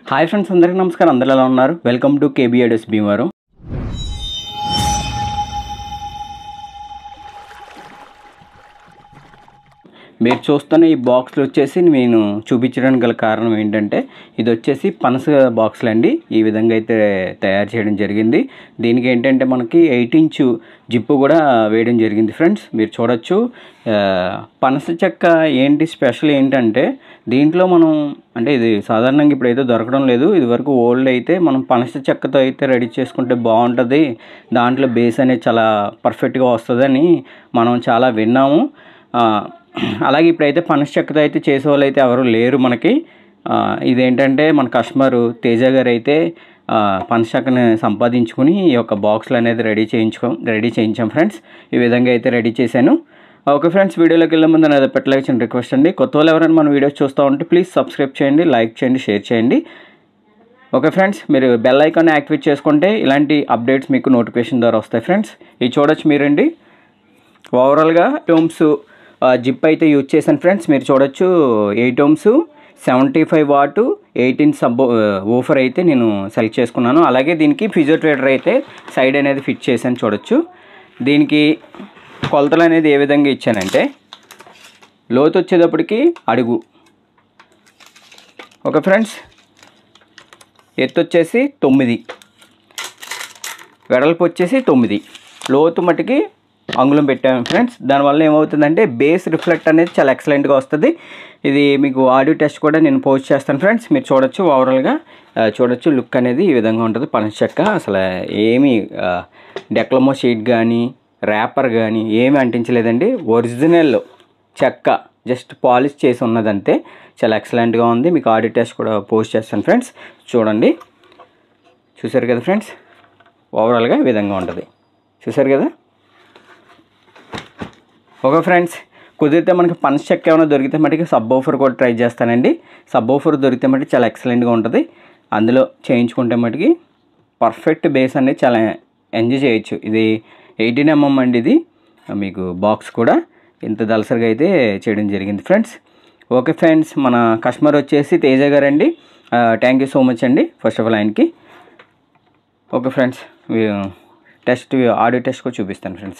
Hi friends, అందరికీ నమస్కారం. అందరూ ఎలా ఉన్నారు? Welcome to KB audios Bhimavaram. మీరు చూస్తున్న ఈ బాక్స్లు వచ్చేసి నేను చూపించడానికి గల కారణం ఏంటంటే, ఇది వచ్చేసి పనస బాక్సులు అండి. ఈ విధంగా అయితే తయారు చేయడం జరిగింది. దీనికి ఏంటంటే మనకి 8 ఇంచ్ జిప్పు కూడా వేయడం జరిగింది ఫ్రెండ్స్. మీరు చూడొచ్చు. పనస చెక్క ఏంటి స్పెషల్ ఏంటంటే, దీంట్లో మనం అంటే ఇది సాధారణంగా ఇప్పుడైతే దొరకడం లేదు. ఇది వరకు ఓల్డ్ అయితే మనం పనస చెక్కతో అయితే రెడీ చేసుకుంటే బాగుంటుంది, దాంట్లో బేస్ అనేది చాలా పర్ఫెక్ట్గా వస్తుందని మనం చాలా విన్నాము. అలాగే ఇప్పుడైతే పనస చెక్కతో అయితే చేసేవాళ్ళు అయితే ఎవరు లేరు మనకి. ఇదేంటంటే మన కస్టమరు తేజ గారు అయితే పనస చెక్కని సంపాదించుకుని ఈ యొక్క బాక్సులు అనేది రెడీ చేయించాం ఫ్రెండ్స్. ఈ విధంగా అయితే రెడీ చేశాను. ఓకే ఫ్రెండ్స్, వీడియోలోకి వెళ్ళే ముందు నాది పెట్టలేక చిన్న రిక్వెస్ట్ అండి. కొత్త వాళ్ళు ఎవరైనా మన వీడియోస్ చూస్తూ ఉంటే ప్లీజ్ సబ్స్క్రైబ్ చేయండి, లైక్ చేయండి, షేర్ చేయండి. ఓకే ఫ్రెండ్స్, మీరు బెల్ ఐకాన్ యాక్టివేట్ చేసుకుంటే ఇలాంటి అప్డేట్స్ మీకు నోటిఫికేషన్ ద్వారా వస్తాయి ఫ్రెండ్స్. ఇది చూడొచ్చు మీరండి. ఓవరాల్గా ఓమ్స్ జిప్ అయితే యూజ్ చేశాను ఫ్రెండ్స్. మీరు చూడొచ్చు 8 ohms 75 వాట్ 18 సబ్ ఊఫర్ అయితే నేను సెలెక్ట్ చేసుకున్నాను. అలాగే దీనికి ఫిజియో ట్రేడర్ అయితే సైడ్ అనేది ఫిట్ చేశాను. చూడొచ్చు దీనికి కొలతలు అనేది ఏ విధంగా ఇచ్చానంటే, లోతు వచ్చేటప్పటికి అడుగు. ఓకే ఫ్రెండ్స్, ఎత్తు వచ్చేసి 9, వెడల్పు వచ్చేసి 9, లోతు మట్టుకి అంగుళం పెట్టాము ఫ్రెండ్స్. దానివల్ల ఏమవుతుందంటే బేస్ రిఫ్లెక్ట్ అనేది చాలా ఎక్సలెంట్గా వస్తుంది. ఇది మీకు ఆడియో టెస్ట్ కూడా నేను పోస్ట్ చేస్తాను ఫ్రెండ్స్. మీరు చూడొచ్చు. ఓవరాల్గా చూడొచ్చు లుక్ అనేది ఈ విధంగా ఉంటుంది. పనస చెక్క అసలు ఏమీ డెక్లమో షీట్ కానీ ర్యాపర్ కానీ ఏమీ అంటించలేదండి. ఒరిజినల్ చెక్క జస్ట్ పాలిష్ చేసి ఉన్నదంతే. చాలా ఎక్సలెంట్గా ఉంది. మీకు ఆడియో టెస్ట్ కూడా పోస్ట్ చేస్తాను ఫ్రెండ్స్. చూడండి. చూసారు కదా ఫ్రెండ్స్, ఓవరాల్గా ఈ విధంగా ఉంటుంది. చూసారు కదా. ఓకే ఫ్రెండ్స్, కుదిరితే మనకి పనస చెక్క ఏమైనా దొరికితే మటుకు సబ్ ఊఫర్ కూడా ట్రై చేస్తానండి. సబ్ ఊఫర్ దొరికితే మటుకు చాలా ఎక్సలెంట్గా ఉంటుంది. అందులో చేయించుకుంటే మటుకి పర్ఫెక్ట్ బేస్ అనేది చాలా ఎంజాయ్ చేయొచ్చు. ఇది 18 mm అండి. ఇది మీకు బాక్స్ కూడా ఇంత దలసరిగా అయితే చేయడం జరిగింది ఫ్రెండ్స్. ఓకే ఫ్రెండ్స్, మన కస్టమర్ వచ్చేసి తేజ గారు అండి. థ్యాంక్ యూ సో మచ్ అండి ఫస్ట్ ఆఫ్ ఆల్ ఆయనకి. ఓకే ఫ్రెండ్స్, ఆడియో టెస్ట్ కూడా చూపిస్తాను ఫ్రెండ్స్.